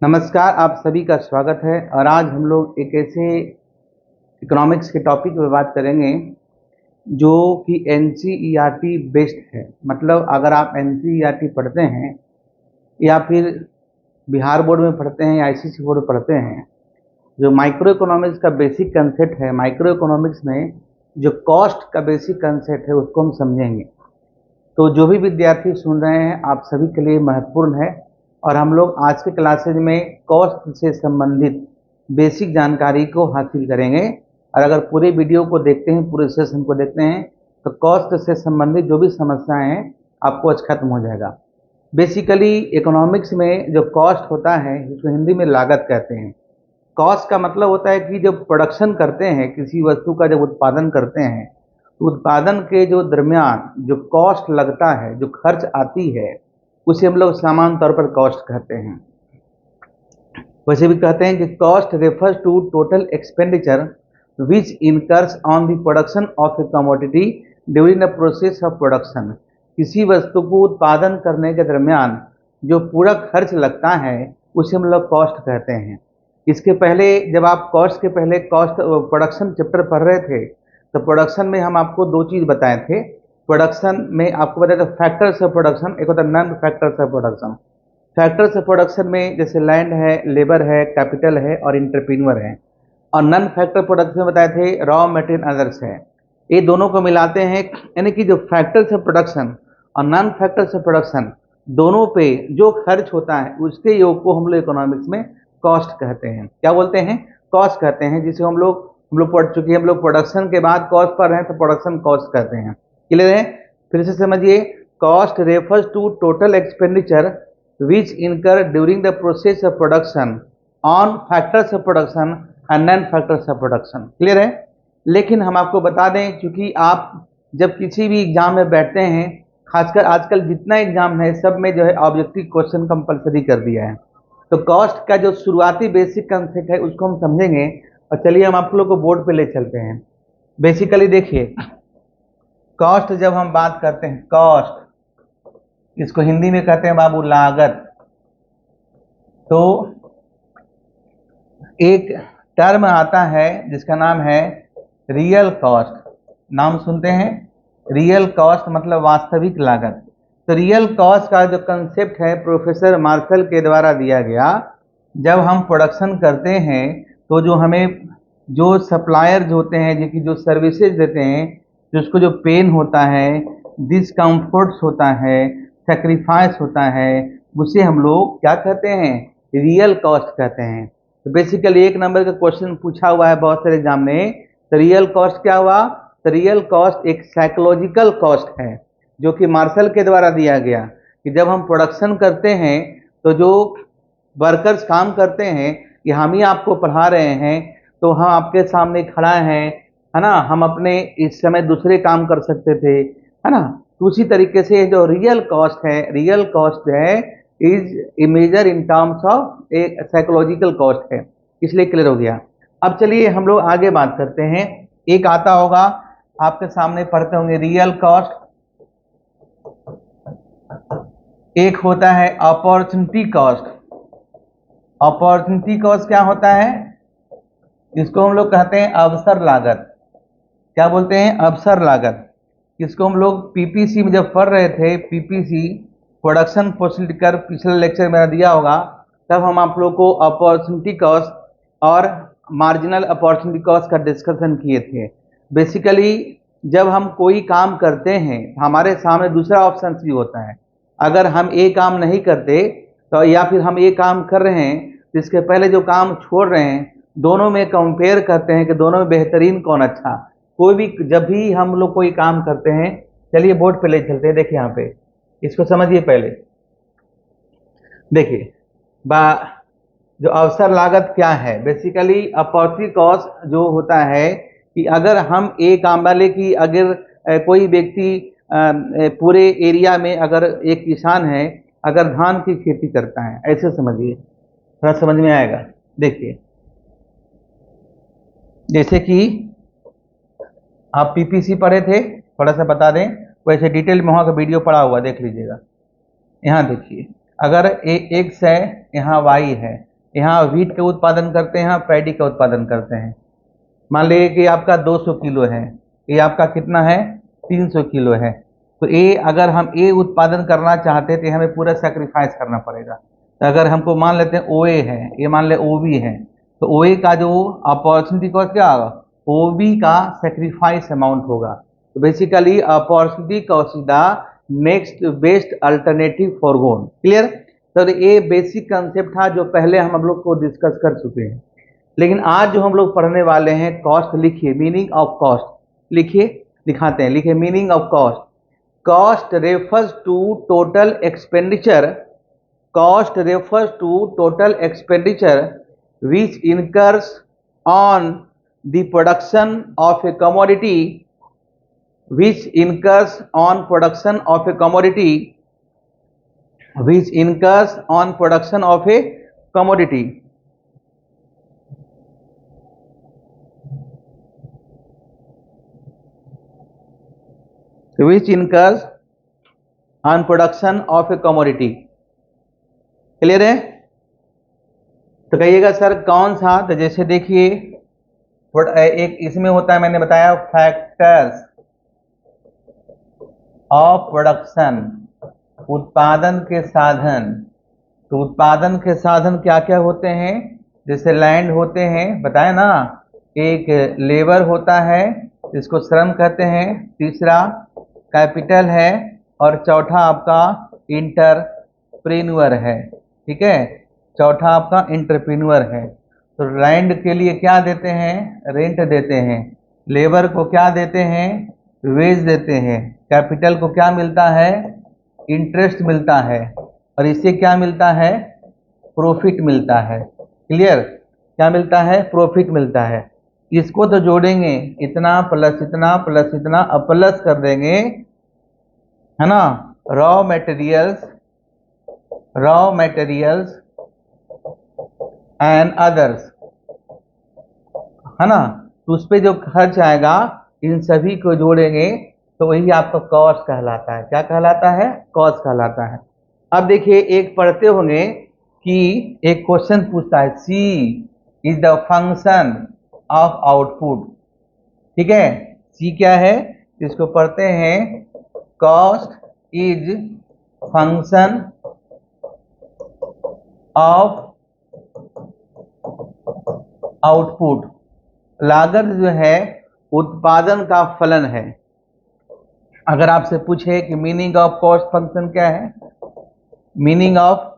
नमस्कार, आप सभी का स्वागत है। और आज हम लोग एक ऐसे इकोनॉमिक्स के टॉपिक पे बात करेंगे जो कि एनसीईआरटी बेस्ड है। मतलब अगर आप एनसीईआरटी पढ़ते हैं या फिर बिहार बोर्ड में पढ़ते हैं या आईसीएसई बोर्ड में पढ़ते हैं, जो माइक्रो इकोनॉमिक्स का बेसिक कंसेप्ट है, माइक्रो इकोनॉमिक्स में जो कॉस्ट का बेसिक कंसेप्ट है उसको हम समझेंगे। तो जो भी विद्यार्थी सुन रहे हैं आप सभी के लिए महत्वपूर्ण है। और हम लोग आज के क्लासेज में कॉस्ट से संबंधित बेसिक जानकारी को हासिल करेंगे। और अगर पूरे वीडियो को देखते हैं, पूरे सेशन को देखते हैं, तो कॉस्ट से संबंधित जो भी समस्याएं हैं आपको आज खत्म हो जाएगा। बेसिकली इकोनॉमिक्स में जो कॉस्ट होता है उसको हिंदी में लागत कहते हैं। कॉस्ट का मतलब होता है कि जब प्रोडक्शन करते हैं, किसी वस्तु का जब उत्पादन करते हैं तो उत्पादन के जो दरमियान जो कॉस्ट लगता है, जो खर्च आती है, उसे हम लोग सामान्य तौर पर कॉस्ट कहते हैं। वैसे भी कहते हैं कि cost refers to total expenditure which incurs on the production of a commodity during the process of production. किसी वस्तु को उत्पादन करने के दरमियान जो पूरा खर्च लगता है उसे हम लोग कॉस्ट कहते हैं। इसके पहले जब आप कॉस्ट के पहले कॉस्ट प्रोडक्शन चैप्टर पढ़ रहे थे तो प्रोडक्शन में हम आपको दो चीज़ बताए थे। प्रोडक्शन में आपको बताया था फैक्टर्स ऑफ प्रोडक्शन, एक होता है non factors of production. Factors of production में जैसे लैंड है, लेबर है, कैपिटल है और इंटरप्रीन्योर है। और नॉन फैक्टर प्रोडक्शन में बताए थे रॉ मटेरियल अदर्स है। ये दोनों को मिलाते हैं, यानी कि जो फैक्टर्स ऑफ प्रोडक्शन और नॉन फैक्टर्स ऑफ प्रोडक्शन दोनों पे जो खर्च होता है उसके योग को हम लोग इकोनॉमिक्स में कॉस्ट कहते हैं। क्या बोलते हैं? कॉस्ट कहते हैं, जिसे हम लोग पढ़ चुके हैं। हम लोग प्रोडक्शन के बाद कॉस्ट पर हैं तो प्रोडक्शन कॉस्ट कहते हैं। क्लियर है? फिर से समझिए, cost refers to total expenditure which incur during the process of production on factors of production and non factors of production. Clear है? लेकिन हम आपको बता दें, क्योंकि आप जब किसी भी एग्जाम में बैठते हैं, खासकर आजकल जितना एग्जाम है सब में जो है ऑब्जेक्टिव क्वेश्चन कंपलसरी कर दिया है। तो कॉस्ट का जो शुरुआती बेसिक कंसेप्ट है उसको हम समझेंगे। और चलिए हम आप लोग को बोर्ड पे ले चलते हैं। बेसिकली देखिए, कॉस्ट जब हम बात करते हैं, कॉस्ट इसको हिंदी में कहते हैं बाबू लागत। तो एक टर्म आता है जिसका नाम है रियल कॉस्ट। नाम सुनते हैं? रियल कॉस्ट मतलब वास्तविक लागत। तो रियल कॉस्ट का जो कंसेप्ट है प्रोफेसर मार्शल के द्वारा दिया गया। जब हम प्रोडक्शन करते हैं तो जो हमें जो सप्लायर्स होते हैं, जो कि जो सर्विसेज देते हैं, जिसको जो पेन होता है, डिस्कम्फर्ट्स होता है, सेक्रीफाइस होता है, उसे हम लोग क्या कहते हैं? रियल कॉस्ट कहते हैं। तो बेसिकली एक नंबर का क्वेश्चन पूछा हुआ है बहुत सारे एग्जाम में। तो रियल कॉस्ट क्या हुआ? तो रियल कॉस्ट एक साइकोलॉजिकल कॉस्ट है जो कि मार्शल के द्वारा दिया गया कि जब हम प्रोडक्शन करते हैं तो जो वर्कर्स काम करते हैं, कि हम ही आपको पढ़ा रहे हैं, तो हम आपके सामने खड़ा है ना, हम अपने इस समय दूसरे काम कर सकते थे, है ना। तो उसी तरीके से जो रियल कॉस्ट है, रियल कॉस्ट है is a major in terms of a psychological cost है। इसलिए क्लियर हो गया। अब चलिए हम लोग आगे बात करते हैं। एक आता होगा आपके सामने, पढ़ते होंगे रियल कॉस्ट। एक होता है अपॉर्चुनिटी कॉस्ट। अपॉर्चुनिटी कॉस्ट क्या होता है? इसको हम लोग कहते हैं अवसर लागत। क्या बोलते हैं? अवसर लागत। इसको हम लोग पीपीसी में जब पढ़ रहे थे, पीपीसी प्रोडक्शन फैसिलिटी कर पिछले लेक्चर में दिया होगा, तब हम आप लोग को अपॉर्चुनिटी कॉस्ट और मार्जिनल अपॉर्चुनिटी कॉस्ट का डिस्कशन किए थे। बेसिकली जब हम कोई काम करते हैं हमारे सामने दूसरा ऑप्शन भी होता है। अगर हम ये काम नहीं करते तो, या फिर हम ये काम कर रहे हैं तो इसके पहले जो काम छोड़ रहे हैं, दोनों में कंपेयर करते हैं कि दोनों में बेहतरीन कौन अच्छा। कोई भी जब भी हम लोग कोई काम करते हैं, चलिए बोर्ड पे ले चलते हैं। देखिए यहाँ पे, इसको समझिए पहले। देखिए जो अवसर लागत क्या है, बेसिकली अपॉर्चुनिटी कॉस्ट जो होता है कि अगर हम एक काम वाले की, अगर कोई व्यक्ति पूरे एरिया में अगर एक किसान है, अगर धान की खेती करता है, ऐसे समझिए, थोड़ा समझ में आएगा। देखिए जैसे कि आप पीपीसी पढ़े थे, थोड़ा सा बता दें, वैसे डिटेल में वहाँ का वीडियो पड़ा हुआ देख लीजिएगा। यहाँ देखिए, अगर एक्स है, यहाँ वाई है, यहाँ व्हीट का उत्पादन करते हैं, यहाँ पैडी का उत्पादन करते हैं। मान लीजिए कि आपका 200 किलो है, ये आपका कितना है 300 किलो है। तो ए अगर हम ए उत्पादन करना चाहते हैं तो हमें पूरा सेक्रीफाइस करना पड़ेगा। तो अगर हमको मान लेते हैं ओ ए है, ये मान ले ओ बी है, तो ओ ए का जो अपॉर्चुनिटी कॉस्ट क्या होगा, ओ बी का सेक्रीफाइस अमाउंट होगा। तो basically opportunity cost is the next best alternative forgone. Clear. तो ये बेसिक कंसेप्ट था जो पहले हम लोग को डिस्कस कर चुके हैं। लेकिन आज जो हम लोग पढ़ने वाले हैं कॉस्ट, लिखिए मीनिंग ऑफ कॉस्ट, लिखिए, दिखाते हैं, लिखिए meaning of cost. Cost refers to total expenditure, cost refers to total expenditure which incurs on the production of a commodity, which incurs on production of a commodity, which incurs on production of a commodity. Which incurs on production of a commodity. Clear है। तो कहिएगा sir कौन सा, तो जैसे देखिए एक इसमें होता है, मैंने बताया फैक्टर्स ऑफ प्रोडक्शन, उत्पादन के साधन। तो उत्पादन के साधन क्या क्या होते हैं, जैसे लैंड होते हैं, बताया ना, एक लेबर होता है जिसको श्रम कहते हैं, तीसरा कैपिटल है, और चौथा आपका इंटरप्रेन्योर है। ठीक है, चौथा आपका इंटरप्रेन्योर है। तो लैंड के लिए क्या देते हैं, रेंट देते हैं। लेबर को क्या देते हैं, वेज देते हैं। कैपिटल को क्या मिलता है, इंटरेस्ट मिलता है, और इससे क्या मिलता है, प्रॉफिट मिलता है। क्लियर, क्या मिलता है, प्रॉफिट मिलता है। इसको तो जोड़ेंगे, इतना प्लस इतना प्लस इतना, अब प्लस कर देंगे, है ना, रॉ मटेरियल्स एंड अदर्स, है ना। तो उस पर जो खर्च आएगा इन सभी को जोड़ेंगे तो वही आपका कॉस्ट कहलाता है। क्या कहलाता है, कॉस्ट कहलाता है। अब देखिए एक पढ़ते होंगे कि एक क्वेश्चन पूछता है, C is the function of output. ठीक है, सी क्या है, इसको पढ़ते हैं, cost is function of output. लागत जो है उत्पादन का फलन है। अगर आपसे पूछे कि मीनिंग ऑफ कॉस्ट फंक्शन क्या है, मीनिंग ऑफ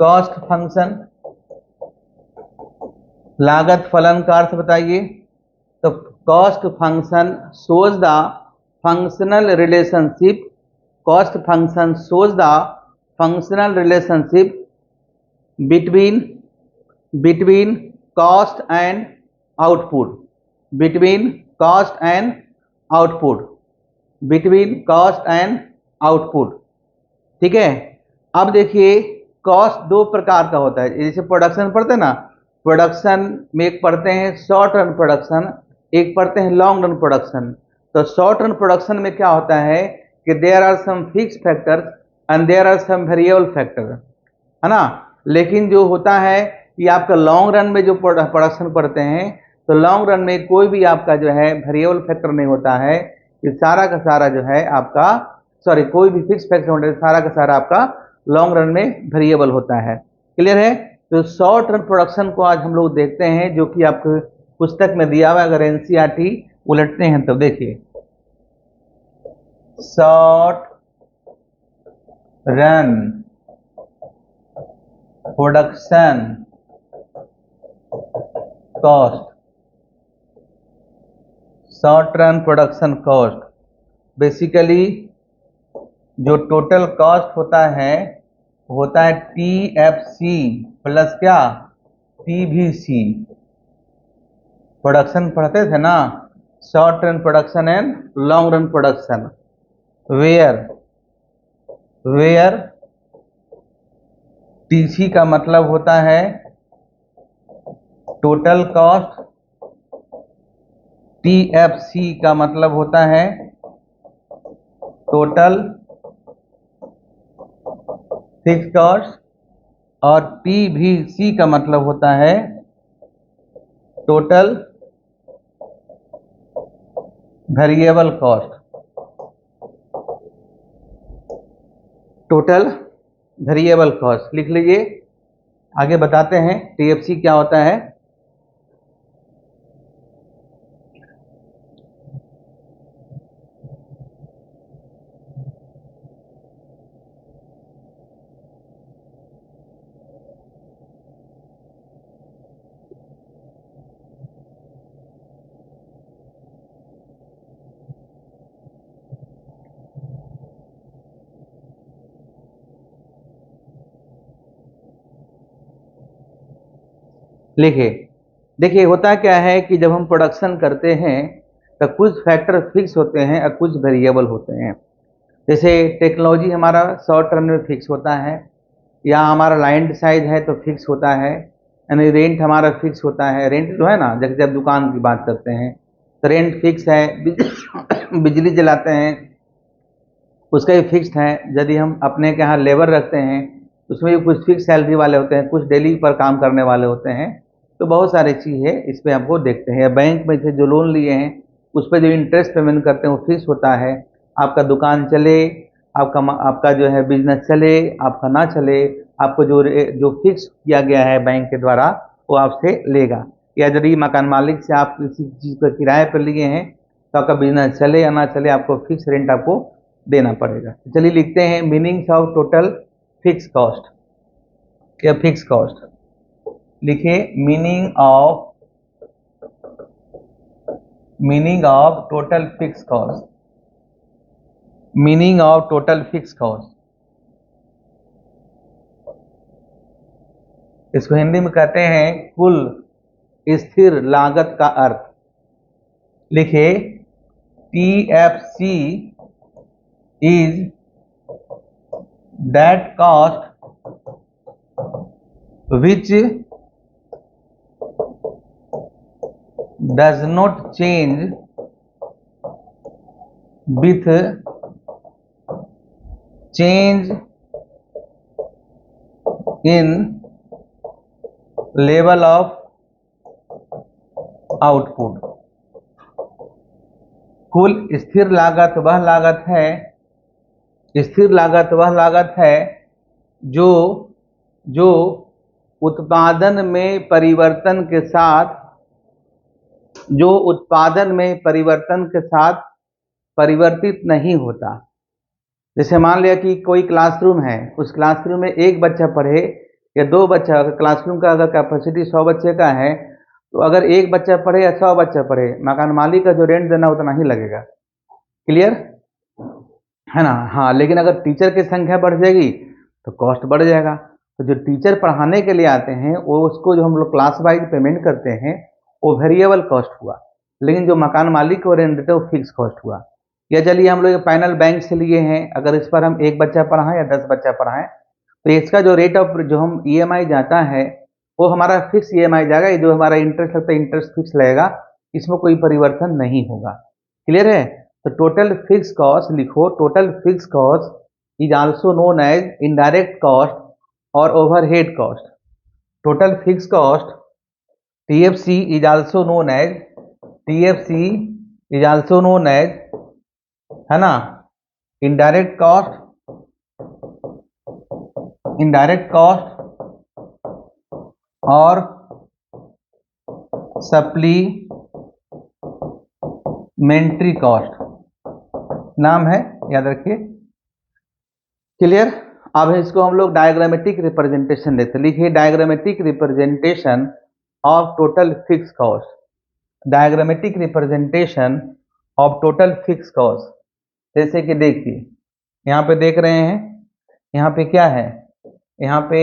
कॉस्ट फंक्शन, लागत फलन का अर्थ बताइए। तो cost function shows the functional relationship, cost function shows the functional relationship between cost and output, between cost and output, between cost and output। ठीक है। अब देखिए कॉस्ट दो प्रकार का होता है, जैसे प्रोडक्शन पढ़ते हैं ना, प्रोडक्शन में एक पढ़ते हैं शॉर्ट रन प्रोडक्शन, एक पढ़ते हैं लॉन्ग रन प्रोडक्शन। तो शॉर्ट रन प्रोडक्शन में क्या होता है कि there are some fix factors and there are some variable factor, है ना। लेकिन जो होता है कि आपका लॉन्ग रन में जो प्रोडक्शन पढ़ते हैं, तो लॉन्ग रन में कोई भी आपका जो है वेरिएबल फैक्टर नहीं होता है, ये सारा का सारा जो है आपका, सॉरी, कोई भी फिक्स फैक्टर होता है, सारा का सारा आपका लॉन्ग रन में वेरिएबल होता है। क्लियर है। तो शॉर्ट रन प्रोडक्शन को आज हम लोग देखते हैं, जो कि आपको पुस्तक में दिया हुआ है। अगर एनसीईआरटी उलटते हैं तब देखिए, short run production cost, short run production cost, basically जो टोटल कॉस्ट होता है TFC प्लस क्या, TVC। प्रोडक्शन पढ़ते थे ना, short run production and long run production, where TC का मतलब होता है टोटल कॉस्ट, TFC का मतलब होता है टोटल फिक्स कॉस्ट, और TVC का मतलब होता है total variable cost. Total variable cost लिख लीजिए। आगे बताते हैं TFC क्या होता है। लिखिए, देखिए होता क्या है कि जब हम प्रोडक्शन करते हैं तो कुछ फैक्टर फिक्स होते हैं और कुछ वेरिएबल होते हैं। जैसे टेक्नोलॉजी हमारा शॉर्ट टर्म में फिक्स होता है, या हमारा लैंड साइज है तो फिक्स होता है, यानी रेंट हमारा फिक्स होता है। रेंट जो है ना, जैसे जब दुकान की बात करते हैं तो रेंट फिक्स है। बिजली जलाते हैं उसका भी फिक्स है। यदि हम अपने के यहाँ लेबर रखते हैं उसमें भी कुछ फिक्स सैलरी वाले होते हैं, कुछ डेली पर काम करने वाले होते हैं। तो बहुत सारी चीज़ है, इस पर आपको देखते हैं। बैंक में से जो लोन लिए हैं उस पर जो इंटरेस्ट पेमेंट करते हैं वो फिक्स होता है। आपका दुकान चले, आपका जो है बिजनेस चले, आपका ना चले, आपको जो फिक्स किया गया है बैंक के द्वारा वो आपसे लेगा। या यदि मकान मालिक से आप किसी चीज़ पर किराए पर लिए हैं तो आपका बिजनेस चले या ना चले आपको फिक्स रेंट आपको देना पड़ेगा। चलिए लिखते हैं meanings of total fix cost या फिक्स कॉस्ट। लिखिए meaning of total fix cost. Meaning of total fix cost, इसको हिंदी में कहते हैं कुल स्थिर लागत का अर्थ। लिखिए TFC is that cost which does not change with change in level of output। कुल स्थिर लागत वह लागत है, स्थिर लागत वह लागत है जो जो उत्पादन में परिवर्तन के साथ जो उत्पादन में परिवर्तन के साथ परिवर्तित नहीं होता। जैसे मान लिया कि कोई क्लासरूम है, उस क्लासरूम में एक बच्चा पढ़े या दो बच्चा, अगर क्लासरूम का अगर कैपेसिटी 100 बच्चे का है तो अगर एक बच्चा पढ़े या 100 बच्चा पढ़े, मकान मालिक का जो रेंट देना उतना ही लगेगा। क्लियर है ना? हाँ, लेकिन अगर टीचर की संख्या बढ़ जाएगी तो कॉस्ट बढ़ जाएगा। तो जो टीचर पढ़ाने के लिए आते हैं वो उसको जो हम लोग क्लास वाइज पेमेंट करते हैं वो वेरिएबल कॉस्ट हुआ, लेकिन जो मकान मालिक को रेंट देते हैं वो फिक्स कॉस्ट हुआ। या चलिए हम लोग पैनल बैंक से लिए हैं, अगर इस पर हम एक बच्चा पढ़ाएं या 10 बच्चा पढ़ाएं तो इसका जो रेट ऑफ जो हम EMI जाता है वो हमारा फिक्स EMI जाएगा। ये जो हमारा इंटरेस्ट लगता है इंटरेस्ट फिक्स लगेगा, इसमें कोई परिवर्तन नहीं होगा। क्लियर है? तो टोटल फिक्स कॉस्ट लिखो, total fix cost is also known as indirect cost और overhead cost. Total fix cost TFC is also known as TFC is also known as, है ना, इनडायरेक्ट कॉस्ट और सप्लीमेंट्री कॉस्ट नाम है, याद रखिए। Clear? अब इसको हम लोग डायग्रामेटिक रिप्रेजेंटेशन देते। लिखिए diagrammatic representation of total fix cost. Diagrammatic representation of total fix cost. जैसे कि देखिए यहाँ पे देख रहे हैं, यहाँ पे क्या है, यहाँ पे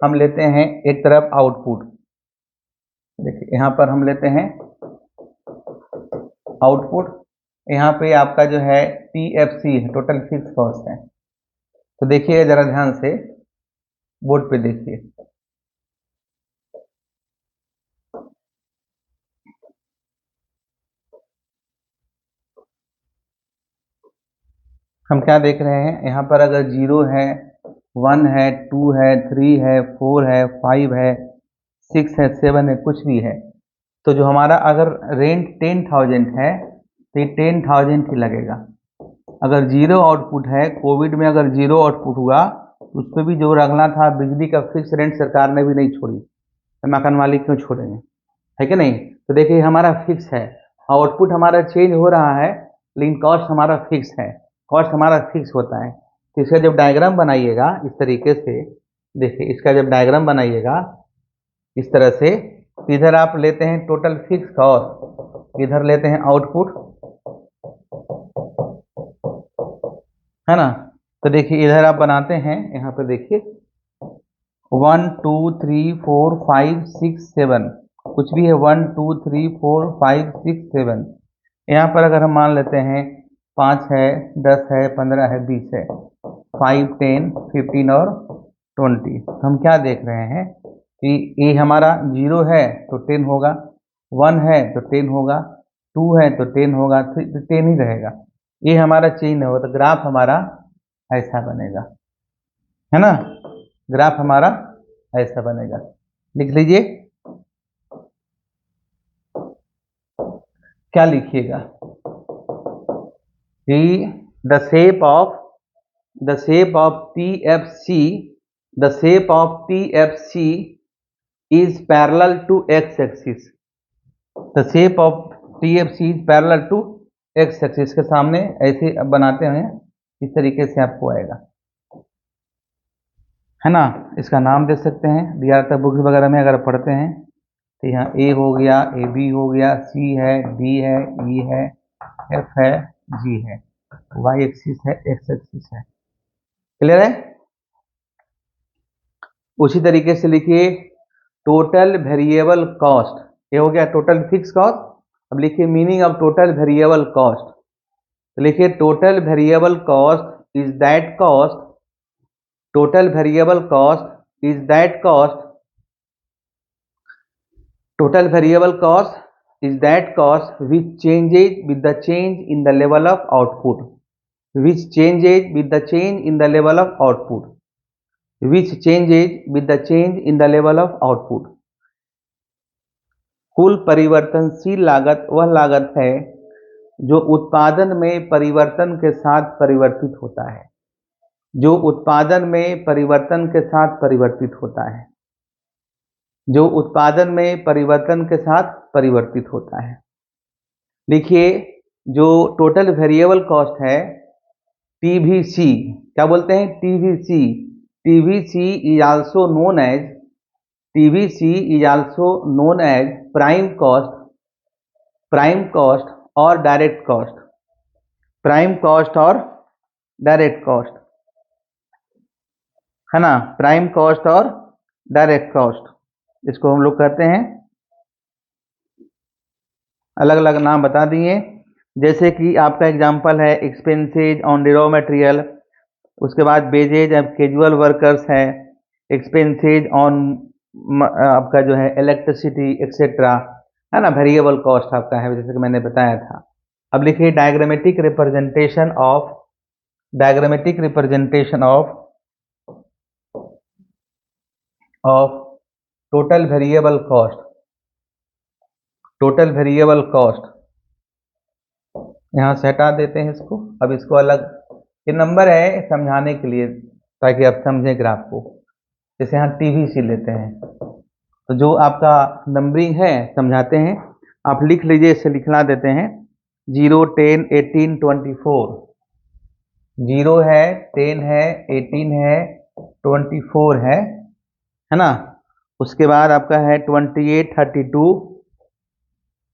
हम लेते हैं एक तरफ आउटपुट। देखिए यहाँ पर हम लेते हैं आउटपुट, यहाँ पे आपका जो है TFC है, टोटल फिक्स कॉस्ट है। तो देखिए जरा ध्यान से बोर्ड पे देखिए, हम क्या देख रहे हैं, यहाँ पर अगर जीरो है 1 है, 2 है, 3 है, 4 है, 5 है, 6 है, 7 है, कुछ भी है। तो जो हमारा अगर रेंट 10,000 है तो ये 10,000 ही लगेगा। अगर जीरो आउटपुट है, कोविड में अगर जीरो आउटपुट हुआ तो उस पर भी जो रखना था बिजली का फिक्स रेंट सरकार ने भी नहीं छोड़ी, तो मकान मालिक क्यों छोड़ेंगे, है कि नहीं। तो देखिए हमारा फिक्स है, आउटपुट हमारा चेंज हो रहा है लेकिन कॉस्ट हमारा फिक्स है, कॉस्ट हमारा फिक्स होता है। तो इसका जब डायग्राम बनाइएगा इस तरीके से, देखिए इसका जब डायग्राम बनाइएगा इस तरह से, इधर आप लेते हैं टोटल फिक्स कॉस्ट, इधर लेते हैं आउटपुट, है ना। तो देखिए इधर आप बनाते हैं, यहाँ पे देखिए 1 2 3 4 5 6 7, कुछ भी है 1 2 3 4 5 6 7। यहाँ पर अगर हम मान लेते हैं 5 है, 10 है, 15 है, 20 है, 5 10 15 और 20। तो हम क्या देख रहे हैं कि ये हमारा 0 है तो 10 होगा, 1 है तो 10 होगा, 2 है तो 10 होगा, 3 तो 10 ही रहेगा। ये हमारा चेंज नहीं होगा, तो ग्राफ हमारा ऐसा बनेगा, है ना। ग्राफ हमारा ऐसा बनेगा, लिख लीजिए। क्या लिखिएगा कि the shape of TFC, the shape of TFC is parallel to x axis, the shape of TFC is parallel to x axis। के सामने ऐसे अब बनाते हैं, इस तरीके से आपको आएगा, है ना। इसका नाम दे सकते हैं, दिया जाता है बुक्स वगैरह में अगर पढ़ते हैं। तो यहाँ ए हो गया, ए बी हो गया, सी है, डी है, ई है, एफ है, जी है, वाई एक्सिस है, एक्स एक्सिस है। क्लियर है। उसी तरीके से लिखिए टोटल वेरिएबल कॉस्ट, ये हो गया टोटल फिक्स कॉस्ट। अब लिखिए meaning of total variable cost, तो लिखिए total variable cost is that cost, total variable cost is that cost, total variable cost is that cost which changes with the change in the level of output, which changes with the change in the level of output, which changes with the change in the level of output। कुल परिवर्तनशील लागत वह लागत है जो उत्पादन में परिवर्तन के साथ परिवर्तित होता है, जो उत्पादन में परिवर्तन के साथ परिवर्तित होता है, जो उत्पादन में परिवर्तन के साथ परिवर्तित होता है। लिखिए जो टोटल वेरिएबल कॉस्ट है TVC, क्या बोलते हैं TVC, TVC is also known as, TVC is also known as prime cost, prime cost और डायरेक्ट कॉस्ट, प्राइम कॉस्ट और डायरेक्ट कॉस्ट, है ना। प्राइम कॉस्ट और डायरेक्ट कॉस्ट, इसको हम लोग कहते हैं, अलग अलग नाम बता दिए। जैसे कि आपका एग्जांपल है एक्सपेंसेज ऑन रॉ मटेरियल, उसके बाद वेजेज ऑफ कैजुअल वर्कर्स है, एक्सपेंसेज ऑन आपका जो है इलेक्ट्रिसिटी एक्सेट्रा, है ना। वेरिएबल कॉस्ट आपका है जैसे कि मैंने बताया था। अब लिखिए diagrammatic representation of, diagrammatic representation of total variable cost, total variable cost, यहाँ से हटा देते हैं इसको। अब इसको अलग, ये नंबर है समझाने के लिए ताकि आप समझें ग्राफ को। जैसे यहाँ TVC लेते हैं तो जो आपका नंबरिंग है समझाते हैं, आप लिख लीजिए, इसे लिखना देते हैं 0 10 18 24, 0 है, 10 है, 18 है, 24 है ना। उसके बाद आपका है 28 32,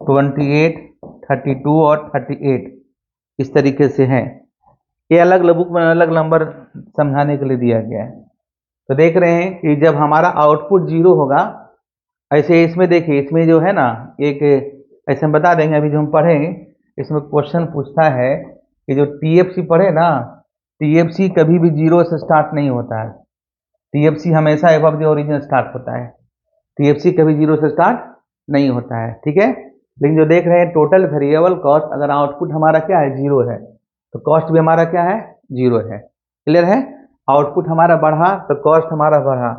28 32 और 38, इस तरीके से है। ये अलग बुक में अलग नंबर समझाने के लिए दिया गया है। तो देख रहे हैं कि जब हमारा आउटपुट 0 होगा, ऐसे इसमें देखिए, इसमें जो है ना एक ऐसे हम बता देंगे, अभी जो हम पढ़ेंगे इसमें क्वेश्चन पूछता है कि जो TFC पढ़े ना, TFC कभी भी 0 से स्टार्ट नहीं होता है, TFC हमेशा एबव द ओरिजिन स्टार्ट होता है, TFC कभी 0 से स्टार्ट नहीं होता है, ठीक है। लेकिन जो देख रहे हैं टोटल वेरिएबल कॉस्ट, अगर आउटपुट हमारा क्या है 0 है तो कॉस्ट भी हमारा क्या है 0 है। क्लियर है। आउटपुट हमारा बढ़ा तो कॉस्ट हमारा बढ़ा,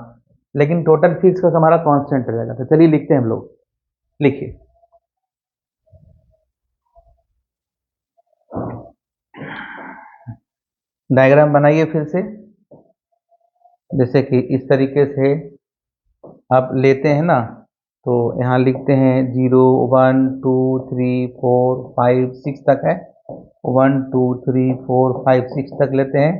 लेकिन टोटल फिक्स कॉस्ट हमारा कांस्टेंट रहेगा। तो चलिए लिखते हैं हम लोग, लिखिए। डायग्राम बनाइए फिर से, जैसे कि इस तरीके से आप लेते हैं ना, तो यहाँ लिखते हैं 0 1 2 3 4 5 6 तक है, 1 2 3 4 5 6 तक लेते हैं।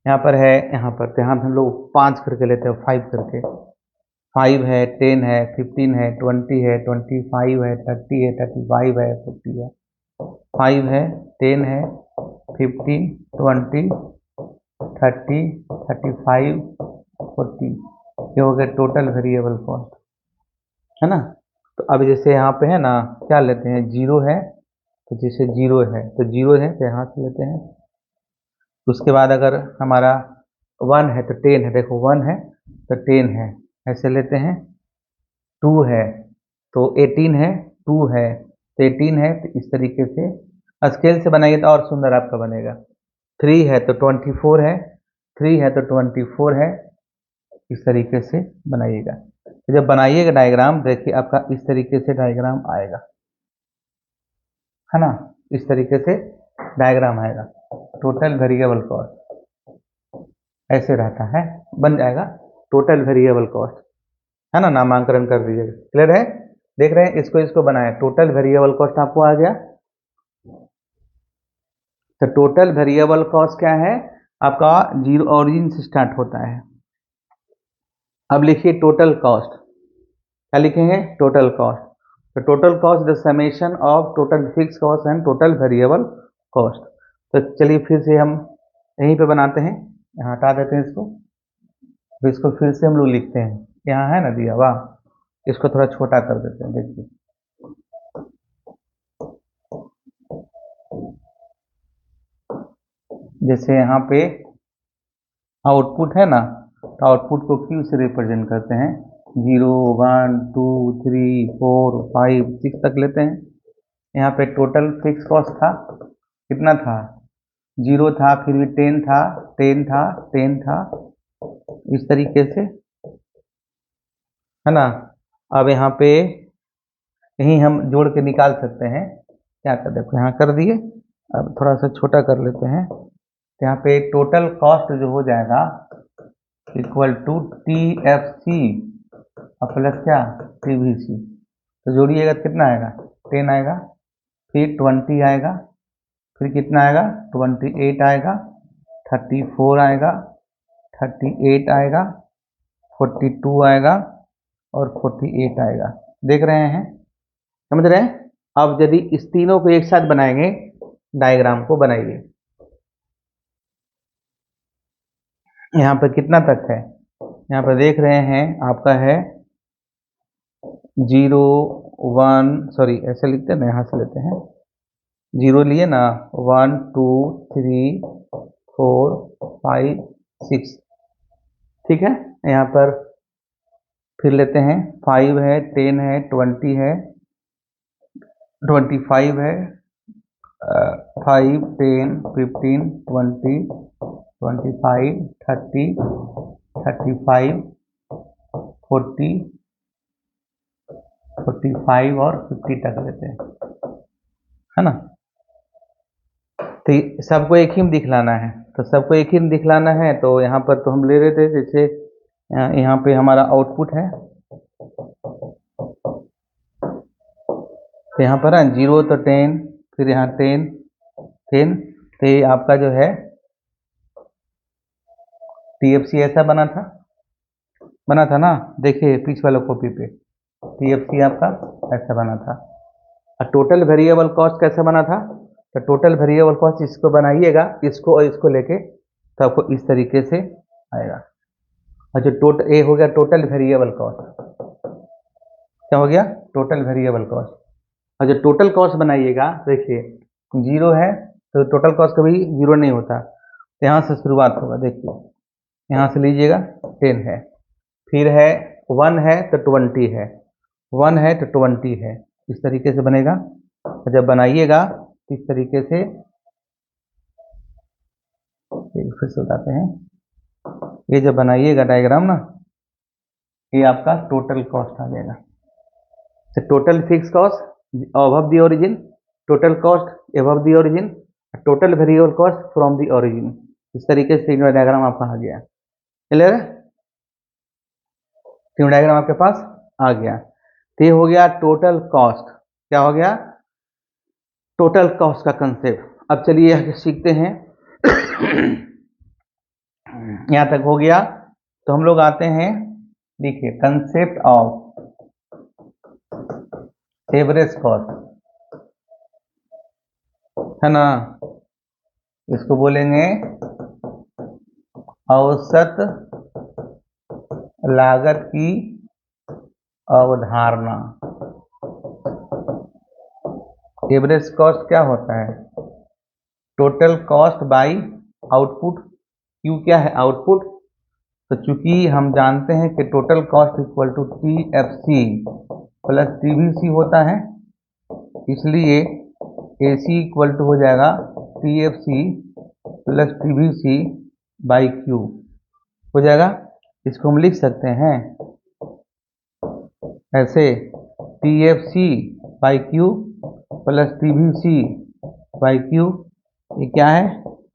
यहाँ पर है, यहाँ पर तो यहाँ हम लोग 5 करके लेते हैं, 5 करके। 5 है, 10 है, 15 है, 20 है, 25 है, 30 है, 35 है, 40 है। 5 है, 10 है, 15, 20, 30, 35, 40, ये हो गया टोटल वेरिएबल कॉस्ट, है ना। तो अब जैसे यहाँ पे है ना, क्या लेते हैं, 0 है, तो जैसे 0 है तो 0 है तो यहाँ से लेते हैं। उसके बाद अगर हमारा 1 है तो 10 है, देखो 1 है तो 10 है, ऐसे लेते हैं। 2 है तो 18 है, 2 है तो 18 है, तो इस तरीके से स्केल से बनाइए तो और सुंदर आपका बनेगा। 3 है तो 24 है, 3 है तो 24 है, इस तरीके से बनाइएगा। तो जब बनाइएगा डायग्राम, देखिए आपका इस तरीके से डायग्राम आएगा, है ना, इस तरीके से डायग्राम आएगा। टोटल वेरिएबल कॉस्ट ऐसे रहता है, बन जाएगा टोटल वेरिएबल कॉस्ट, है ना। नामांकन कर दीजिएगा, क्लियर है। देख रहे हैं, इसको इसको बनाया, टोटल वेरिएबल कॉस्ट आपको आ गया। तो टोटल वेरिएबल कॉस्ट क्या है आपका, जीरो ओरिजिन से स्टार्ट होता है। अब लिखिए टोटल कॉस्ट, क्या लिखेंगे, टोटल कॉस्ट। तो total cost the summation of total fix cost and total variable cost. तो चलिए फिर से हम यहीं पे बनाते हैं, यहाँ हटा देते हैं इसको, तो इसको फिर से हम लोग लिखते हैं। यहाँ है ना दिया, वाह, इसको थोड़ा छोटा कर देते हैं, देखिए। जैसे यहाँ पे आउटपुट है ना, तो आउटपुट को क्यू से रिप्रेजेंट करते हैं। 0 1 2 3 4 5 6 तक लेते हैं। यहाँ पे टोटल फिक्स कॉस्ट था, कितना था, 0 था, फिर भी 10 था, 10 था, 10 था, इस तरीके से, है ना। अब यहाँ पे यहीं हम जोड़ के निकाल सकते हैं, क्या कर, देखो यहाँ कर दिए। अब थोड़ा सा छोटा कर लेते हैं, तो यहाँ पे टोटल कॉस्ट जो हो जाएगा इक्वल टू TFC प्लस क्या, TVC। तो जोड़िएगा तो कितना आएगा, 10 आएगा, फिर 20 आएगा, फिर कितना आएगा, 28 आएगा, 34 आएगा, 38 आएगा, 42 आएगा और 48 आएगा। देख रहे हैं, समझ रहे हैं। अब यदि इस तीनों को एक साथ बनाएंगे, डायग्राम को बनाइए। यहाँ पर कितना तक है, यहाँ पर देख रहे हैं आपका है 0 1, सॉरी ऐसे लिखते हैं ना, यहाँ से लेते हैं। 0 लिए ना, 1 2 3 4 5 6, ठीक है। यहाँ पर फिर लेते हैं, 5 है, 10 है, 20 है, 25 है, 5 10 15 20 25 30 35 40 45 और 50 तक लेते हैं, है ना। तो सबको एक ही में दिखलाना है, तो सबको एक ही में दिखलाना है, तो यहाँ पर तो हम ले रहे थे, जैसे यहाँ पे हमारा आउटपुट है, तो यहाँ पर है 0 तो 10, फिर यहाँ 10 10, तो ये आपका जो है TFC ऐसा बना था ना, देखिए पीछे वाला कॉपी पे TFC आपका ऐसा बना था। और टोटल वेरिएबल कॉस्ट कैसे बना था, तो टोटल वेरिएबल कॉस्ट इसको बनाइएगा, इसको और इसको लेके, तो आपको इस तरीके से आएगा। और जो टोटल ये हो गया टोटल वेरिएबल कॉस्ट, क्या हो गया, टोटल वेरिएबल कॉस्ट। और जो टोटल कॉस्ट बनाइएगा, देखिए 0 है तो टोटल कॉस्ट कभी 0 नहीं होता, तो यहाँ से शुरुआत होगा, देखिए यहाँ से लीजिएगा, 10 है, फिर है 1 है तो 20 है, 1 है तो 20 है, इस तरीके से बनेगा। और जब बनाइएगा इस तरीके से, फिर से बताते हैं, ये जब बनाइएगा डायग्राम ना, ये आपका टोटल कॉस्ट आ जाएगा। तो total fix cost above the origin, total cost above the origin, total variable cost from the origin. इस तरीके से तीनों डायग्राम आपका आ गया। क्लियर है? तीनों डायग्राम आपके पास आ गया। तो ये हो गया टोटल कॉस्ट। क्या हो गया? टोटल कॉस्ट का कंसेप्ट। अब चलिए सीखते हैं। यहां तक हो गया। तो हम लोग आते हैं, देखिए, कंसेप्ट ऑफ एवरेज कॉस्ट, है ना। इसको बोलेंगे औसत लागत की अवधारणा। एवरेज कॉस्ट क्या होता है? Total cost by output. Q क्या है? आउटपुट। तो चूंकि हम जानते हैं कि total cost equal to TFC plus TVC होता है, इसलिए AC इक्वल टू हो जाएगा TFC plus TVC by Q हो जाएगा। इसको हम लिख सकते हैं ऐसे, TFC by Q plus TVC by Q, ये क्या है?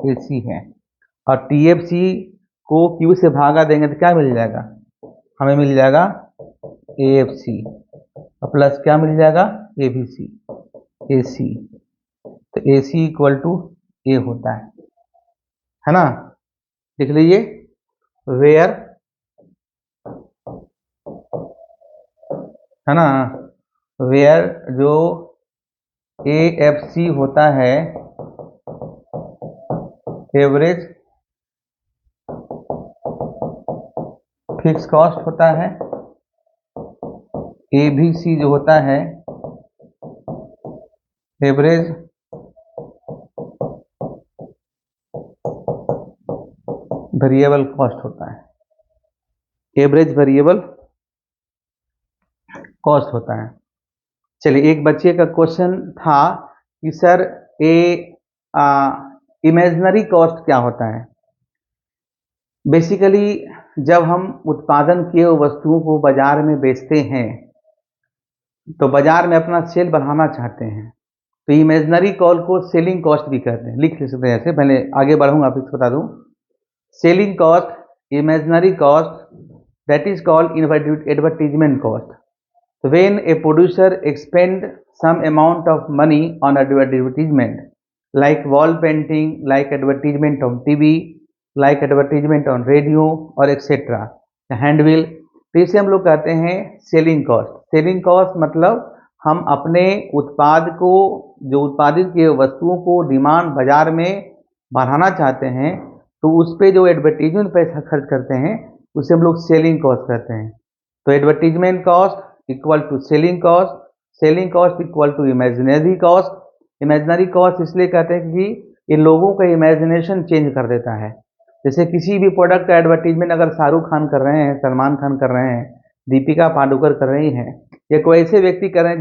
AC है। और TFC को Q से भागा देंगे तो क्या मिल जाएगा? हमें मिल जाएगा AFC, और प्लस क्या मिल जाएगा? ABC, AC। तो AC इक्वल टू A होता है ना। लिख लीजिए, वेयर, है ना, वेयर जो AFC होता है, एवरेज फिक्स कॉस्ट होता है, ABC जो होता है एवरेज वेरिएबल कॉस्ट होता है, एवरेज वेरिएबल कॉस्ट होता है। चलिए, एक बच्चे का क्वेश्चन था कि सर इमेजिनरी कॉस्ट क्या होता है? बेसिकली जब हम उत्पादन किए हुए वस्तुओं को बाजार में बेचते हैं तो बाजार में अपना सेल बढ़ाना चाहते हैं, तो इमेजिनरी कॉस्ट को सेलिंग कॉस्ट भी कहते हैं। लिख सकते हैं ऐसे, पहले आगे बढ़ूंगा फिर बता दूं। Selling cost, imaginary cost, that is called advertisement cost. When a producer expend some amount of money on advertisement, like wall painting, like advertisement on TV, like advertisement on radio और etc. हैंडबिल, तो इसे हम लोग कहते हैं selling cost. Selling cost मतलब हम अपने उत्पाद को, जो उत्पादित किए वस्तुओं को डिमांड बाजार में बढ़ाना चाहते हैं, तो उस पर जो एडवर्टीजमेंट पैसा खर्च करते हैं उसे हम लोग सेलिंग कॉस्ट कहते हैं। तो advertisement cost equal to selling cost, selling cost equal to imaginary cost. Imaginary cost इसलिए कहते हैं कि ये लोगों का इमेजिनेशन चेंज कर देता है। जैसे किसी भी प्रोडक्ट का एडवर्टीजमेंट अगर शाहरुख खान कर रहे हैं, सलमान खान कर रहे हैं, दीपिका पादुकोण कर रही हैं, या कोई ऐसे व्यक्ति कर रहे हैं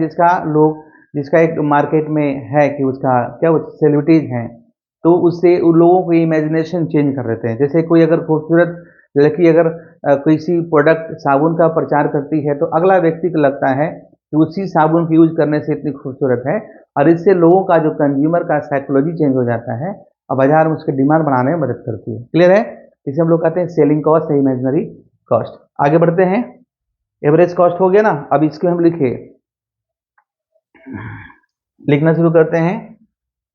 जिसका एक मार्केट में है कि उसका क्या सेलिब्रिटीज हैं, तो उससे उन लोगों को इमेजिनेशन चेंज कर देते हैं। जैसे कोई अगर खूबसूरत लड़की अगर किसी प्रोडक्ट साबुन का प्रचार करती है तो अगला व्यक्ति को लगता है कि उसी साबुन को यूज करने से इतनी खूबसूरत है, और इससे लोगों का जो कंज्यूमर का साइकोलॉजी चेंज हो जाता है और बाजार में उसके डिमांड बढ़ाने में मदद करती है। क्लियर है? इसे हम लोग कहते हैं सेलिंग कॉस्ट है, इमेजिनरी कॉस्ट। आगे बढ़ते हैं। एवरेज कॉस्ट हो गया ना, अब इसको हम लिखना शुरू करते हैं।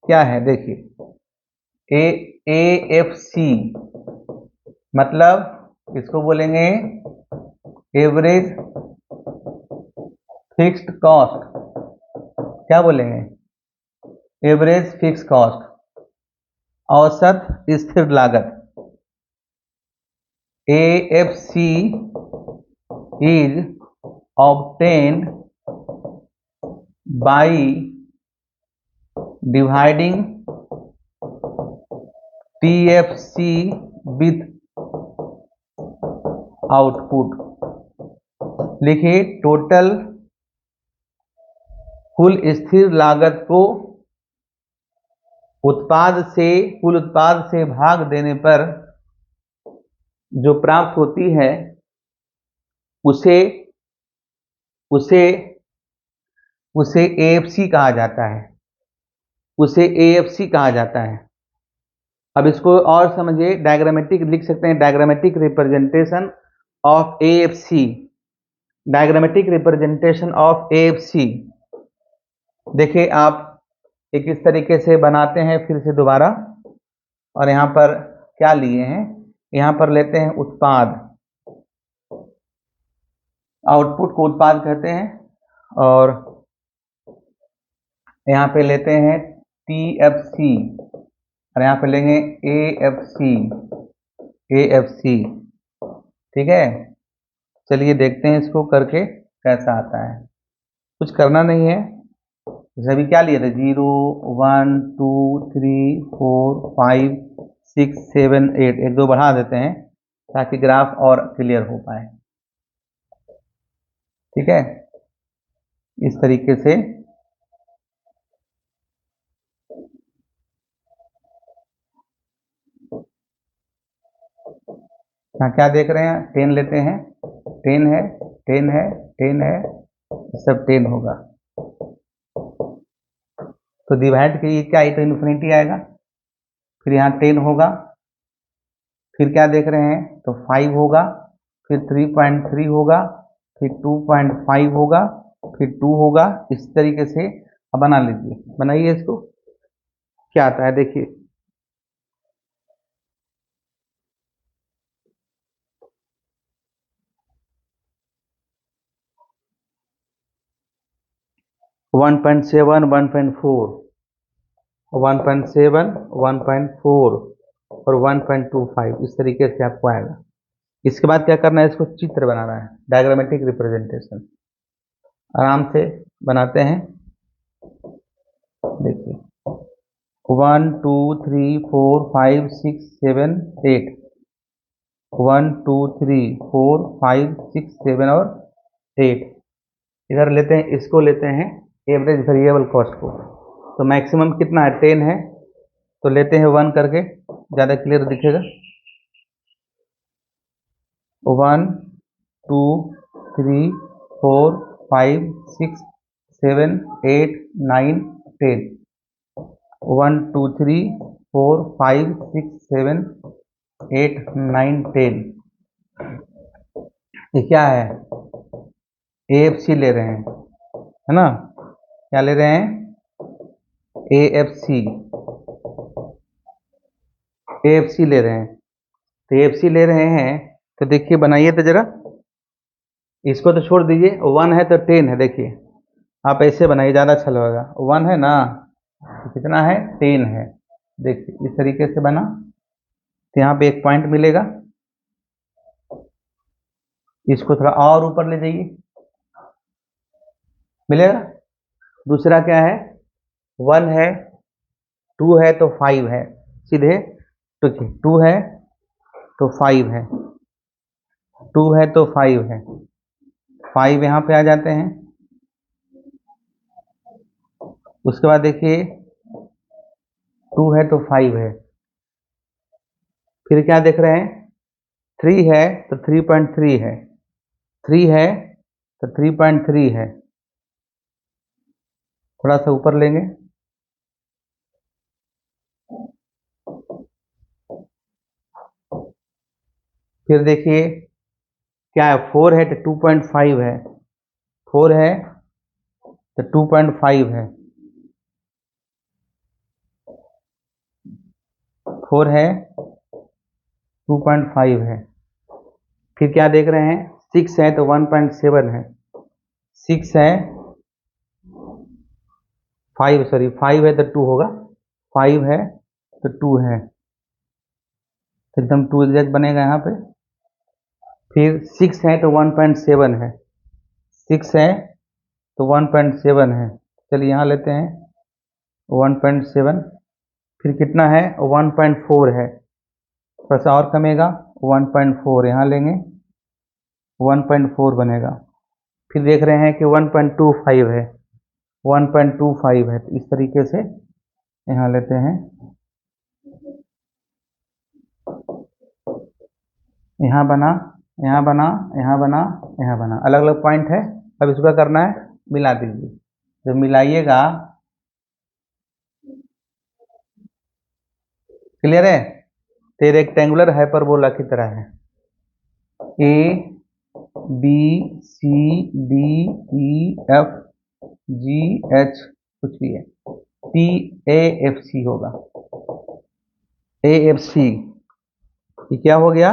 क्या है? देखिए, AFC मतलब इसको बोलेंगे एवरेज फिक्स्ड कॉस्ट। क्या बोलेंगे? एवरेज फिक्स कॉस्ट, औसत स्थिर लागत। AFC is obtained by dividing TFC with output. लिखिए, टोटल कुल स्थिर लागत को कुल उत्पाद से भाग देने पर जो प्राप्त होती है उसे उसे उसे एएफसी कहा जाता है, उसे एएफसी कहा जाता है। अब इसको और समझिए, डायग्रामेटिक लिख सकते हैं, diagrammatic representation of AFC, diagrammatic representation of AFC. देखिए आप एक इस तरीके से बनाते हैं फिर से दोबारा, और यहाँ पर क्या लिए हैं, यहाँ पर लेते हैं उत्पाद, आउटपुट को उत्पाद कहते हैं, और यहाँ पे लेते हैं टीएफसी, और यहाँ पे लेंगे एएफसी, एएफसी। ठीक है, चलिए देखते हैं इसको करके कैसा आता है। कुछ करना नहीं है, जैसे अभी क्या लिए थे, 0 1 2 3 4 5 6 7 8, एक दो बढ़ा देते हैं ताकि ग्राफ और क्लियर हो पाए। ठीक है, इस तरीके से यहाँ क्या देख रहे हैं, 10 लेते हैं, 10 है, 10 है, 10 है, सब 10 होगा। तो डिवाइड कीजिए, क्या ये तो इन्फिनिटी आएगा, फिर यहाँ 10 होगा, फिर क्या देख रहे हैं, तो 5 होगा, फिर 3.3 होगा, फिर 2.5 होगा, फिर 2 होगा। इस तरीके से अब बना लीजिए, बनाइए इसको, क्या आता है देखिए। वन पॉइंट सेवन, 1.4, 1.7, 1.4 और 1.25, इस तरीके से आपको आएगा। इसके बाद क्या करना है, इसको चित्र बनाना है, डायग्रामेटिक रिप्रेजेंटेशन। आराम से बनाते हैं, देखिए 1 2 3 4 5 6 7 8, 1 2 3 4 5 6 7 और 8। इधर लेते हैं, इसको लेते हैं एवरेज वेरिएबल कॉस्ट को, तो मैक्सिमम कितना है, 10 है, तो लेते हैं 1 करके, ज़्यादा क्लियर दिखेगा। 1 2 3 4 5 6 7 8 9 10, 1 2 3 4 5 6 7 8 9 10। ये क्या है, एएफसी ले रहे हैं, है ना, क्या ले रहे हैं, एएफसी, एएफसी ले रहे हैं। तो एएफसी ले रहे हैं, तो देखिए बनाइए तो जरा, इसको तो छोड़ दीजिए, 1 है तो 10 है, देखिए आप ऐसे बनाइए, ज़्यादा अच्छा लगेगा। 1 है ना, तो कितना है, 10 है, देखिए इस तरीके से बना, तो यहाँ पे एक पॉइंट मिलेगा, इसको थोड़ा और ऊपर ले जाइए, मिलेगा। दूसरा क्या है, 1 है, 2 है तो 5 है, सीधे देखिए 2 है तो 5 है, 2 है तो 5 है, 5 यहाँ पे आ जाते हैं। उसके बाद देखिए 2 है तो 5 है, फिर क्या देख रहे हैं, 3 है तो 3.3 है, 3 है तो 3.3 है, थोड़ा सा ऊपर लेंगे, फिर देखिए क्या है, 4 है तो 2.5 है, 4 है तो 2.5 है, 4 है 2.5 है, फिर क्या देख रहे हैं, 6 है तो 1.7 है, 6 है 5, सॉरी 5 है तो 2 होगा, 5 है तो 2 है, तो एकदम 2 एग्जैक्ट बनेगा यहाँ पे। फिर 6 है तो 1.7 है, 6 है तो 1.7 है, चलिए यहाँ लेते हैं 1.7, फिर कितना है, 1.4 है, थोड़ा सा और कमेगा, 1.4 यहाँ लेंगे, 1.4 बनेगा। फिर देख रहे हैं कि 1.25 है, 1.25 है, तो इस तरीके से यहाँ लेते हैं, यहाँ बना, यहाँ बना, यहाँ बना, यहाँ बना, अलग अलग पॉइंट है। अब इसको क्या करना है, मिला दीजिए। जब मिलाइएगा, क्लियर है, तो रेक्टेंगुलर हाइपरबोला की तरह है। A B C D E F G H कुछ भी है, पी ए एफ सी होगा। ए एफ सी ये क्या हो गया,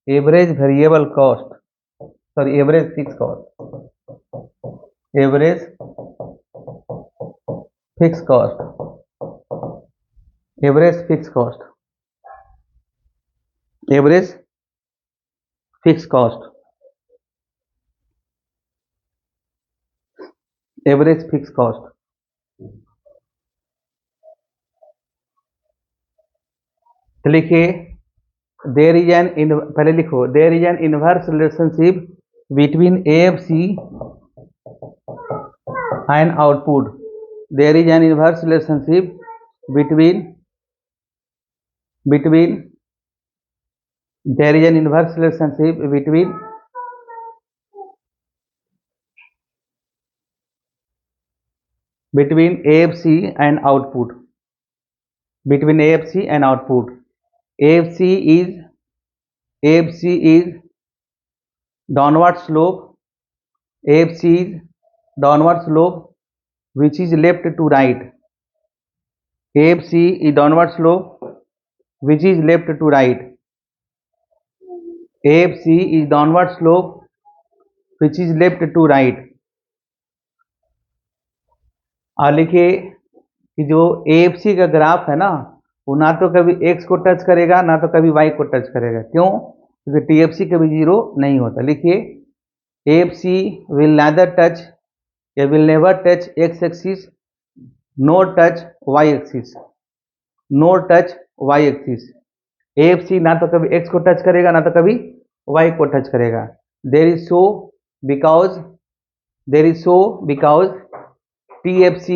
average variable cost, sorry average fix cost, average fix cost, average fix cost, average fix cost, average fix cost. तो लिखिए, देयर इज एन पहले लिखो, there is an inverse relationship between AFC and output. There is an inverse relationship between there is an inverse relationship between AFC and output, between AFC and output. AFC is downward slope, AFC is downward slope which is left to right, AFC is downward slope which is left to right, AFC is downward slope which is left to right। और लिखिए कि जो AFC का graph है ना, वो ना तो कभी x को टच करेगा ना तो कभी y को टच करेगा। क्यों? क्योंकि TFC कभी जीरो नहीं होता। लिखिए, AFC will neither touch या will never touch x axis nor touch y axis, nor touch y axis। AFC ना तो कभी x को टच करेगा ना तो कभी y को टच करेगा। There is so because TFC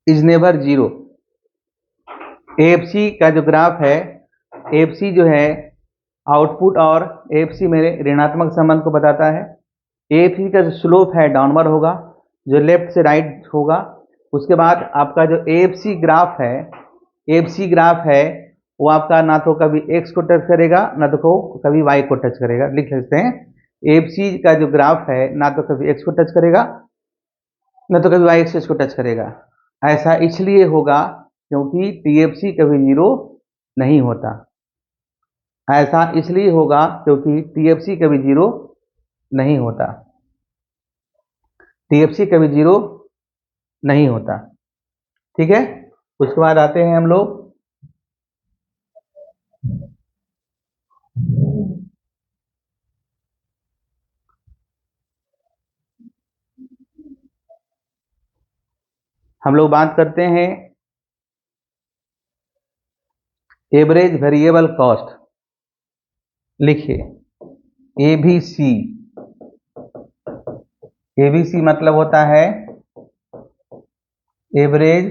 is never zero. AFC का जो ग्राफ है, AFC जो है आउटपुट और AFC में ऋणात्मक संबंध को बताता है। AFC का जो स्लोप है डाउनवर्ड होगा, जो लेफ्ट से राइट होगा। उसके बाद आपका जो AFC ग्राफ है वो आपका ना तो कभी x को टच करेगा ना तो कभी y को टच करेगा। लिख सकते हैं, AFC का जो ग्राफ है ना तो कभी x को टच करेगा ना तो कभी y एक्सिस को टच करेगा। ऐसा इसलिए होगा क्योंकि TFC कभी जीरो नहीं होता। ऐसा इसलिए होगा क्योंकि TFC कभी जीरो नहीं होता, TFC कभी जीरो नहीं होता। ठीक है, उसके बाद आते हैं हम लोग बात करते हैं एवरेज वेरिएबल कॉस्ट। लिखिए, ABC मतलब होता है एवरेज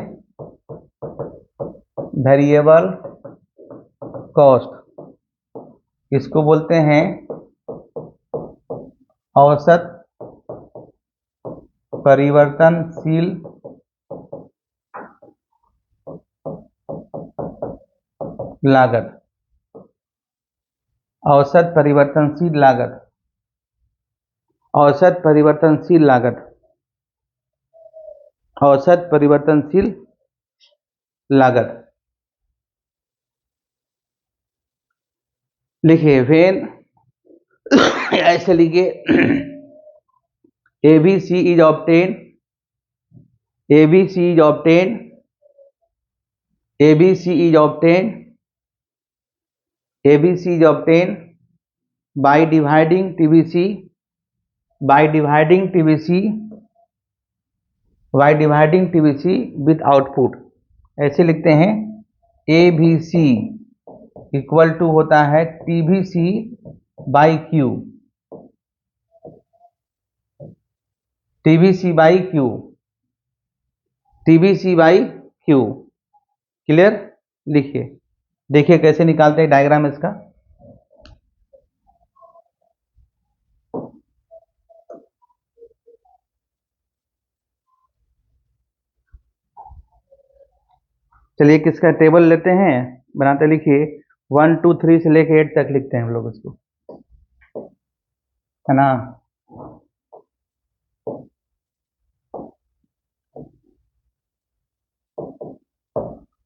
वेरिएबल कॉस्ट। इसको बोलते हैं औसत परिवर्तनशील लागत, औसत परिवर्तनशील लागत, औसत परिवर्तनशील लागत, औसत परिवर्तनशील लागत। लिखिए, वेन ऐसे लिखिए, ABC is obtained, ABC is obtained, ABC is obtained, ABC is obtained by dividing TBC, by dividing TBC, by dividing TBC with output। ऐसे लिखते हैं, ABC इक्वल टू होता है TBC by Q, TBC by Q, TBC by Q। Clear? लिखिए, देखिए कैसे निकालते हैं डायग्राम इसका। चलिए किसका टेबल लेते हैं, बनाते, लिखिए 1 2 3 से लेके 8 तक लिखते हैं हम लोग उसको, है ना।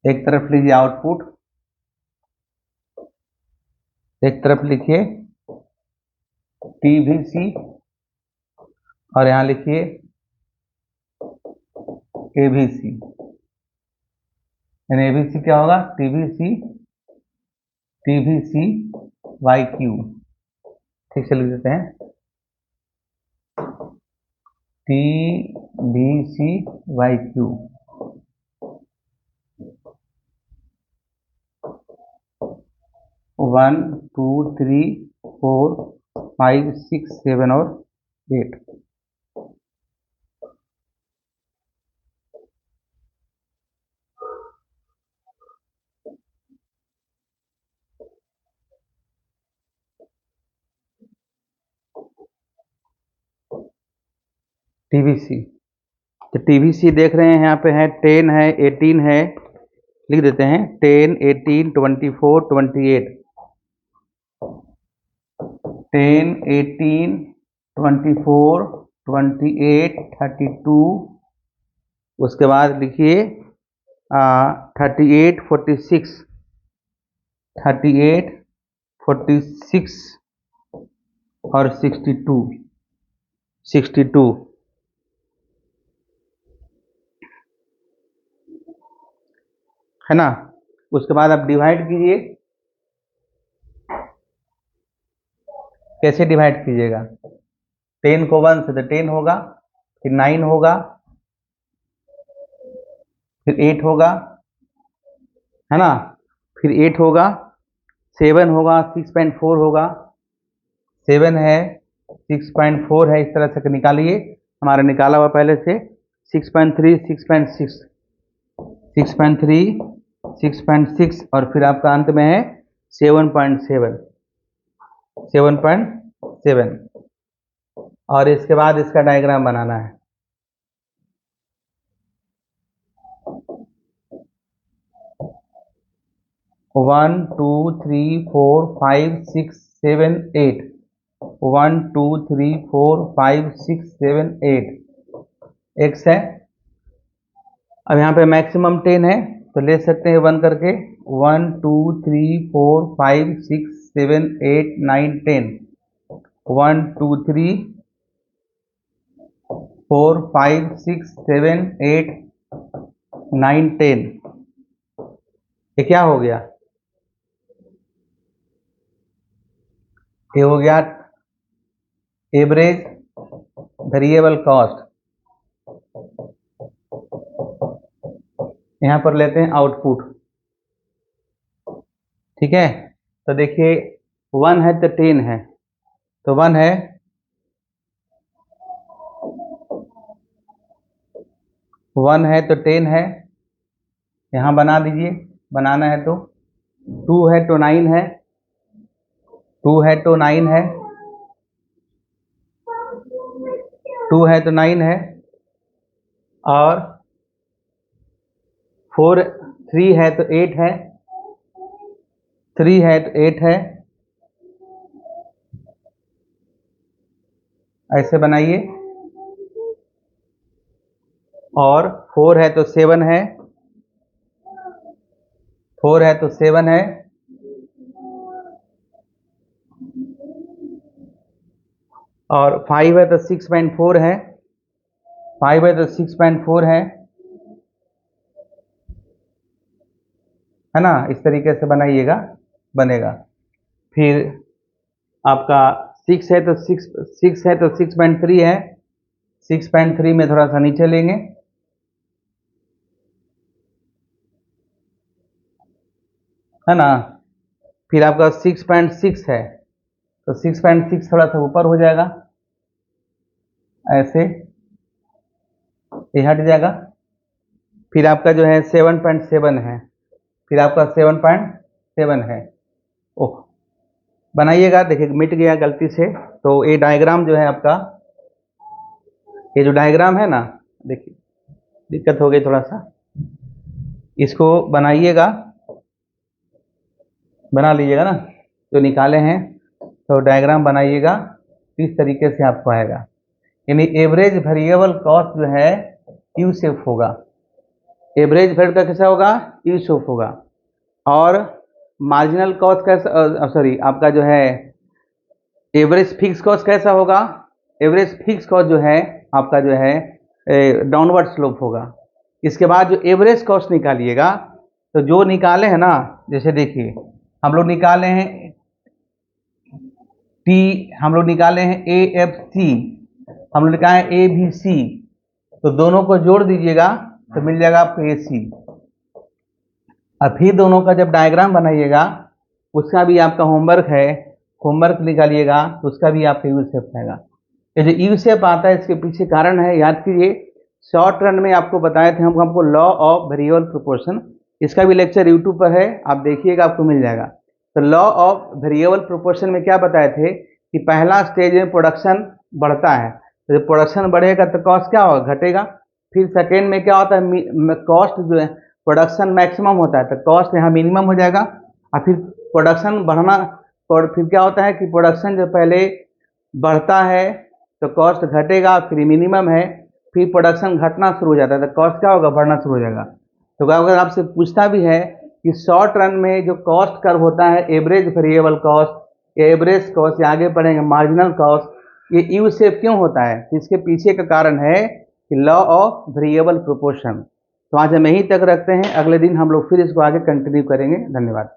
एक तरफ लीजिए आउटपुट, एक तरफ लिखिए TVC, और यहाँ लिखिए ABC। यानी ABC क्या होगा, TVC TVC/Q। ठीक से लिख देते हैं, TVC/Q। 1 2 3 4 5 6 7 और 8। TVC, तो TVC देख रहे हैं यहाँ पे है 10 है 18 है, लिख देते हैं 10 18 24 28। 10 18 24 28 32। उसके बाद लिखिए 38 46, 38 46 और 62 62, है ना। उसके बाद आप डिवाइड कीजिए, कैसे डिवाइड कीजिएगा, 10 को 1 से तो 10 होगा, फिर 9 होगा, फिर 8 होगा, है ना, फिर 8 होगा, 7 होगा, 6.4 होगा, 7 है 6.4 है, इस तरह से निकालिए, हमारा निकाला हुआ पहले से 6.3 6.6 6.3 6.6, और फिर आपका अंत में है 7.7 7.7। और इसके बाद इसका डायग्राम बनाना है। One two three four five six seven eight, 1 2 3 4 5 6 7 8 X है। अब यहाँ पे मैक्सिमम 10 है तो ले सकते हैं 1 करके, 1 2 3 4 5 6 7 8 9 10, 1 2 3 4 5 6 7 8 9 10। ये क्या हो गया, ये हो गया एवरेज वेरिएबल कॉस्ट। यहाँ पर लेते हैं आउटपुट, ठीक है। तो देखिए 1 है तो 10 है, तो 1 है, 1 है तो 10 है, यहाँ बना दीजिए, बनाना है तो 2 है तो 9 है, 2 है तो 9 है, 2 है तो 9 है, और 4 3 है तो 8 है, 3 है तो 8 है, ऐसे बनाइए। और 4 है तो 7 है, 4 है तो 7 है, और 5 है तो 6.4 है, 5 है तो 6.4 है ना। इस तरीके से बनाइएगा, बनेगा। फिर आपका 6 है तो 6 है तो 6.3 है, 6.3 में थोड़ा सा नीचे लेंगे, है ना। फिर आपका 6.6 है तो 6.6 थोड़ा सा ऊपर हो जाएगा, ऐसे ये हट जाएगा। फिर आपका जो है 7.7 है फिर आपका 7.7 है। ओह, बनाइएगा, देखिए मिट गया गलती से। तो ये डायग्राम जो है आपका, ये जो डायग्राम है ना, देखिए दिक्कत हो गई थोड़ा सा, इसको बनाइएगा, बना लीजिएगा ना, जो निकाले हैं तो डायग्राम बनाइएगा, इस तरीके से आपको आएगा। यानी एवरेज वेरिएबल कॉस्ट जो है यू शेप होगा, एवरेज वेरिएबल का कैसा होगा, यू शेप होगा। और मार्जिनल कॉस्ट कैसा, सॉरी आपका जो है एवरेज फिक्स कॉस्ट कैसा होगा, एवरेज फिक्स कॉस्ट जो है आपका जो है डाउनवर्ड स्लोप होगा। इसके बाद जो एवरेज कॉस्ट निकालिएगा, तो जो निकाले हैं ना, जैसे देखिए हम लोग निकाले हैं हम लोग निकाले हैं AFC, हम लोग निकाले हैं ABC, तो दोनों को जोड़ दीजिएगा तो मिल जाएगा आपको AC। अब फिर दोनों का जब डायग्राम बनाइएगा, उसका भी आपका होमवर्क है, होमवर्क निकालिएगा तो उसका भी आपका यू शेप आएगा। ये जो यू शेप आता है इसके पीछे कारण है, याद कीजिए, शॉर्ट रन में आपको बताए थे हमको लॉ ऑफ वेरिएबल प्रोपोर्शन, इसका भी लेक्चर यूट्यूब पर है, आप देखिएगा आपको मिल जाएगा। तो लॉ ऑफ वेरिएबल प्रोपोर्शन में क्या बताए थे कि पहला स्टेज में प्रोडक्शन बढ़ता है, तो जब प्रोडक्शन बढ़ेगा तो कॉस्ट क्या होगा, घटेगा। फिर सेकेंड में क्या होता है, कॉस्ट जो है प्रोडक्शन मैक्सिमम होता है तो कॉस्ट यहाँ मिनिमम हो जाएगा। और फिर प्रोडक्शन बढ़ना, और फिर क्या होता है कि प्रोडक्शन जो पहले बढ़ता है तो कॉस्ट घटेगा, फिर मिनिमम है, फिर प्रोडक्शन घटना शुरू हो जाता है तो कॉस्ट क्या होगा, बढ़ना शुरू हो जाएगा। तो अगर आपसे पूछता भी है कि शॉर्ट रन में जो कॉस्ट कर्व होता है, average variable cost, average cost, या आगे पढ़ेंगे मार्जिनल कॉस्ट, ये यू शेप क्यों होता है, तो इसके पीछे का कारण है कि लॉ ऑफ वेरिएबल प्रोपोर्शन। तो आज हम यहीं तक रखते हैं, अगले दिन हम लोग फिर इसको आगे कंटिन्यू करेंगे। धन्यवाद।